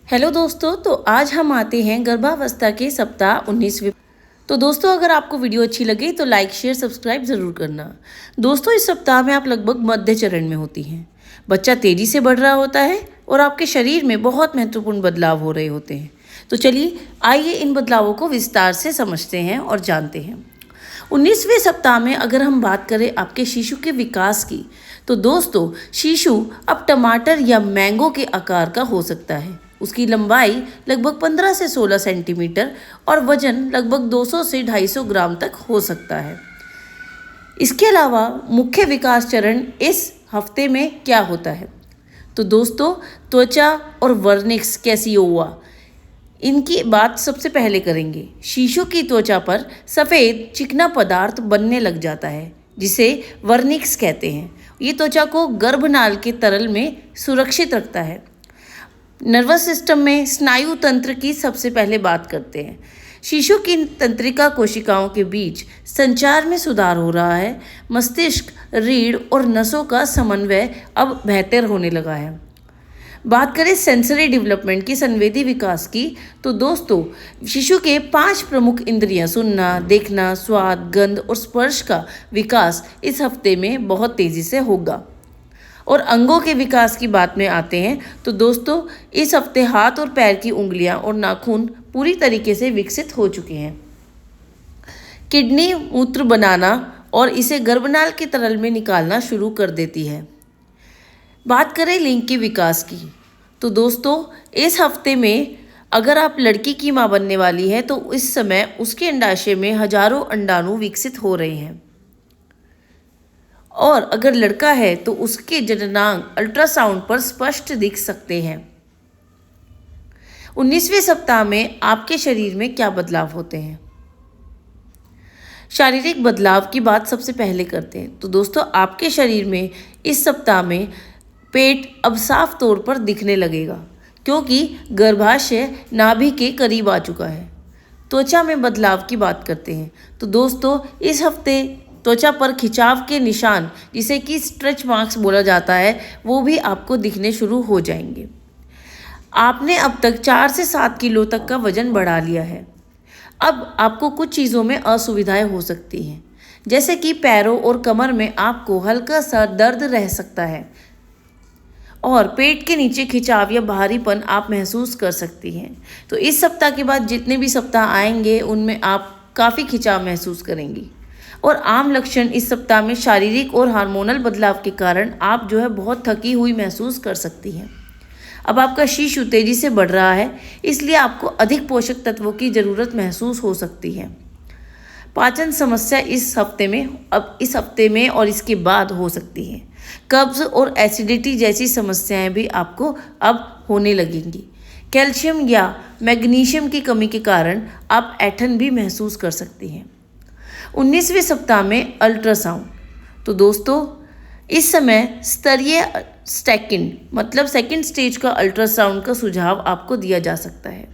Hello दोस्तों, तो आज हम आते हैं गर्भावस्था के सप्ताह 19वें। तो दोस्तों, अगर आपको वीडियो अच्छी लगे तो लाइक शेयर सब्सक्राइब ज़रूर करना। दोस्तों, इस सप्ताह में आप लगभग मध्य चरण में होती हैं। बच्चा तेज़ी से बढ़ रहा होता है और आपके शरीर में बहुत महत्वपूर्ण बदलाव हो रहे होते हैं। तो चलिए आइए इन बदलावों को विस्तार से समझते हैं और जानते हैं। 19वें सप्ताह में अगर हम बात करें आपके शिशु के विकास की, तो दोस्तों शिशु अब टमाटर या मैंगो के आकार का हो सकता है। उसकी लंबाई लगभग 15 से 16 सेंटीमीटर और वजन लगभग 200 से 250 ग्राम तक हो सकता है। इसके अलावा मुख्य विकास चरण इस हफ्ते में क्या होता है? तो दोस्तों, त्वचा और वर्निक्स कैसियोआ, इनकी बात सबसे पहले करेंगे। शिशु की त्वचा पर सफ़ेद चिकना पदार्थ बनने लग जाता है जिसे वर्निक्स कहते हैं। ये त्वचा को गर्भनाल के तरल में सुरक्षित रखता है। नर्वस सिस्टम में स्नायु तंत्र की सबसे पहले बात करते हैं। शिशु की तंत्रिका कोशिकाओं के बीच संचार में सुधार हो रहा है। मस्तिष्क, रीढ़ और नसों का समन्वय अब बेहतर होने लगा है। बात करें सेंसरी डेवलपमेंट की, संवेदी विकास की, तो दोस्तों शिशु के 5 प्रमुख इंद्रियां सुनना, देखना, स्वाद, गंध और स्पर्श का विकास इस हफ्ते में बहुत तेज़ी से होगा। और अंगों के विकास की बात में आते हैं तो दोस्तों इस हफ्ते हाथ और पैर की उंगलियां और नाखून पूरी तरीके से विकसित हो चुके हैं। किडनी मूत्र बनाना और इसे गर्भनाल के तरल में निकालना शुरू कर देती है। बात करें लिंग के विकास की, तो दोस्तों इस हफ्ते में अगर आप लड़की की मां बनने वाली है तो इस समय उसके अंडाशय में हजारों अंडाणु विकसित हो रहे हैं। और अगर लड़का है तो उसके जननांग अल्ट्रासाउंड पर स्पष्ट दिख सकते हैं। 19वें सप्ताह में आपके शरीर में क्या बदलाव होते हैं? शारीरिक बदलाव की बात सबसे पहले करते हैं। तो दोस्तों आपके शरीर में इस सप्ताह में पेट अब साफ तौर पर दिखने लगेगा क्योंकि गर्भाशय नाभि के करीब आ चुका है। त्वचा में बदलाव की बात करते हैं। तो दोस्तों इस हफ्ते त्वचा पर खिंचाव के निशान, जिसे कि स्ट्रेच मार्क्स बोला जाता है, वो भी आपको दिखने शुरू हो जाएंगे। आपने अब तक 4 से 7 किलो तक का वजन बढ़ा लिया है। अब आपको कुछ चीज़ों में असुविधाएं हो सकती हैं, जैसे कि पैरों और कमर में आपको हल्का सा दर्द रह सकता है और पेट के नीचे खिंचाव या भारीपन आप महसूस कर सकती हैं। तो इस सप्ताह के बाद जितने भी सप्ताह आएंगे उनमें आप काफ़ी खिंचाव महसूस करेंगी। और आम लक्षण इस सप्ताह में शारीरिक और हार्मोनल बदलाव के कारण आप बहुत थकी हुई महसूस कर सकती हैं। अब आपका शिशु तेजी से बढ़ रहा है, इसलिए आपको अधिक पोषक तत्वों की ज़रूरत महसूस हो सकती है। पाचन समस्या इस हफ्ते में और इसके बाद हो सकती है। कब्ज और एसिडिटी जैसी समस्याएं भी आपको अब होने लगेंगी। कैल्शियम या मैग्नीशियम की कमी के कारण आप ऐंठन भी महसूस कर सकती हैं। 19वें सप्ताह में अल्ट्रासाउंड, तो दोस्तों इस समय स्तरीय मतलब सेकंड स्टेज का अल्ट्रासाउंड का सुझाव आपको दिया जा सकता है।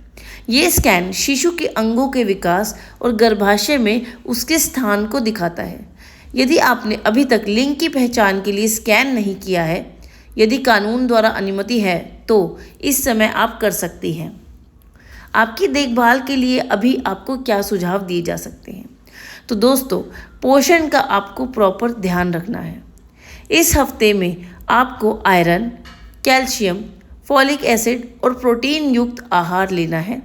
ये स्कैन शिशु के अंगों के विकास और गर्भाशय में उसके स्थान को दिखाता है। यदि आपने अभी तक लिंग की पहचान के लिए स्कैन नहीं किया है, यदि कानून द्वारा अनुमति है, तो इस समय आप कर सकती हैं। आपकी देखभाल के लिए अभी आपको क्या सुझाव दिए जा सकते हैं? तो दोस्तों पोषण का आपको प्रॉपर ध्यान रखना है। इस हफ्ते में आपको आयरन, कैल्शियम, फॉलिक एसिड और प्रोटीन युक्त आहार लेना है।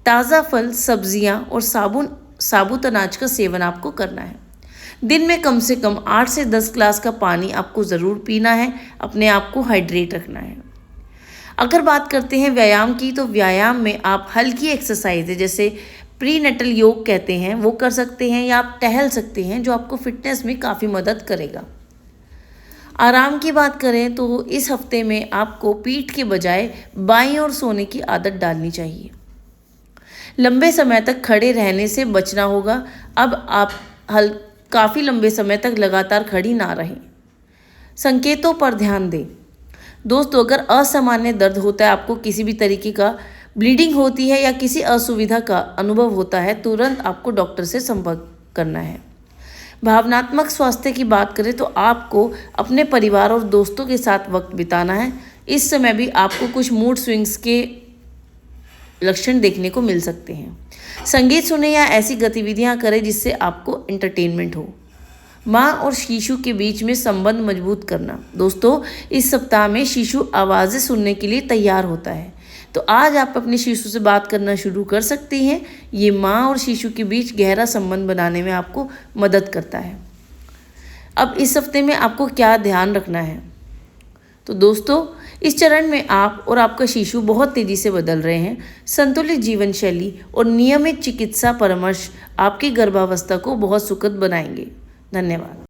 ताज़ा फल, सब्जियां और साबुत अनाज का सेवन आपको करना है। दिन में कम से कम 8 से 10 ग्लास का पानी आपको ज़रूर पीना है। अपने आप को हाइड्रेट रखना है। अगर बात करते हैं व्यायाम की, तो व्यायाम में आप हल्की एक्सरसाइज जैसे प्रीनेटल योग कहते हैं वो कर सकते हैं, या आप टहल सकते हैं, जो आपको फिटनेस में काफ़ी मदद करेगा। आराम की बात करें तो इस हफ्ते में आपको पीठ के बजाय बाईं ओर सोने की आदत डालनी चाहिए। लंबे समय तक खड़े रहने से बचना होगा। अब आप काफ़ी लंबे समय तक लगातार खड़ी ना रहें। संकेतों पर ध्यान दें। दोस्तों अगर असामान्य दर्द होता है, आपको किसी भी तरीके का ब्लीडिंग होती है या किसी असुविधा का अनुभव होता है, तुरंत आपको डॉक्टर से संपर्क करना है। भावनात्मक स्वास्थ्य की बात करें तो आपको अपने परिवार और दोस्तों के साथ वक्त बिताना है। इस समय भी आपको कुछ मूड स्विंग्स के लक्षण देखने को मिल सकते हैं। संगीत सुने या ऐसी गतिविधियां करें जिससे आपको एंटरटेनमेंट हो। माँ और शिशु के बीच में संबंध मजबूत करना। दोस्तों, इस सप्ताह में शिशु आवाज़ें सुनने के लिए तैयार होता है, तो आज आप अपने शिशु से बात करना शुरू कर सकती हैं। ये माँ और शिशु के बीच गहरा संबंध बनाने में आपको मदद करता है। अब इस हफ्ते में आपको क्या ध्यान रखना है? तो दोस्तों, इस चरण में आप और आपका शिशु बहुत तेज़ी से बदल रहे हैं। संतुलित जीवन शैली और नियमित चिकित्सा परामर्श आपकी गर्भावस्था को बहुत सुखद बनाएंगे। धन्यवाद।